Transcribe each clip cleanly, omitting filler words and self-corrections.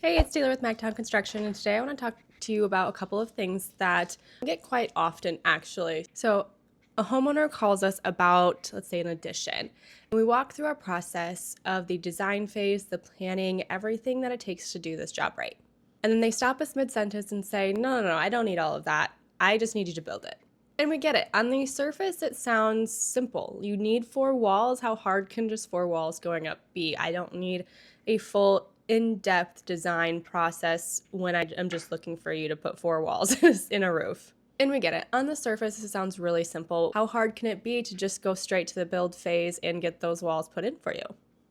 Hey, it's Taylor with Magtown Construction, and today I want to talk to you about a couple of things that I get quite often, actually. So, a homeowner calls us about, let's say, an addition. And we walk through our process of the design phase, the planning, everything that it takes to do this job right. And then they stop us mid-sentence and say, no, I don't need all of that. I just need you to build it. And we get it. On the surface, it sounds simple. You need four walls. How hard can just four walls going up be? I don't need a full in-depth design process when I'm just looking for you to put four walls in a roof. And we get it. On the surface, it sounds really simple. How hard can it be to just go straight to the build phase and get those walls put in for you?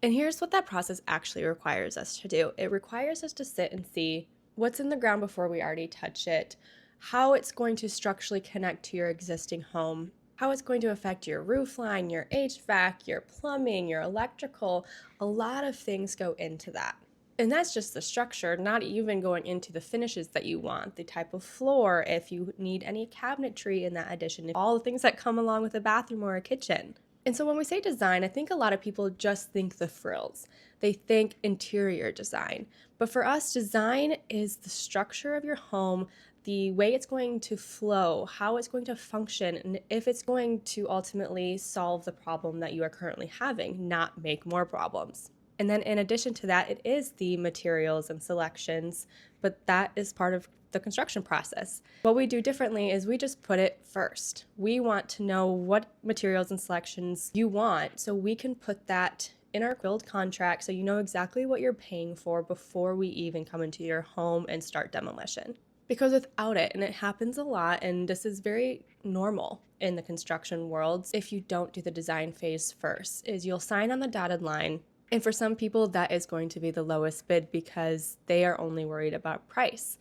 And here's what that process actually requires us to do. It requires us to sit and see what's in the ground before we already touch it, how it's going to structurally connect to your existing home, how it's going to affect your roof line, your HVAC, your plumbing, your electrical. A lot of things go into that. And that's just the structure, not even going into the finishes that you want, the type of floor, if you need any cabinetry in that addition, all the things that come along with a bathroom or a kitchen. And so when we say design, I think a lot of people just think the frills. They think interior design. But for us, design is the structure of your home, the way it's going to flow, how it's going to function, and if it's going to ultimately solve the problem that you are currently having, not make more problems. And then in addition to that, it is the materials and selections, but that is part of the construction process. What we do differently is we just put it first. We want to know what materials and selections you want so we can put that in our build contract so you know exactly what you're paying for before we even come into your home and start demolition. Because without it, and it happens a lot, and this is very normal in the construction world, if you don't do the design phase first, is you'll sign on the dotted line. And for some people, that is going to be the lowest bid because they are only worried about price.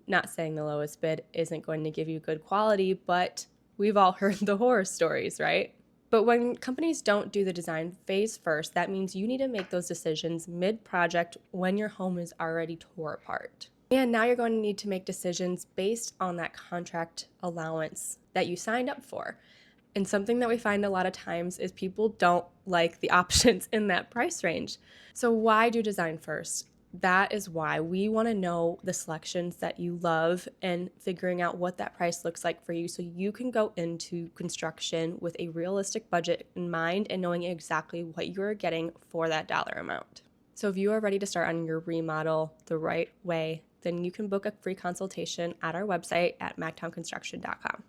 Not saying the lowest bid isn't going to give you good quality, but we've all heard the horror stories, right? But when companies don't do the design phase first, that means you need to make those decisions mid-project when your home is already tore apart. And now you're going to need to make decisions based on that contract allowance that you signed up for. And something that we find a lot of times is people don't like the options in that price range. So why do design first? That is why we want to know the selections that you love and figuring out what that price looks like for you so you can go into construction with a realistic budget in mind and knowing exactly what you're getting for that dollar amount. So if you are ready to start on your remodel the right way, then you can book a free consultation at our website at mactownconstruction.com.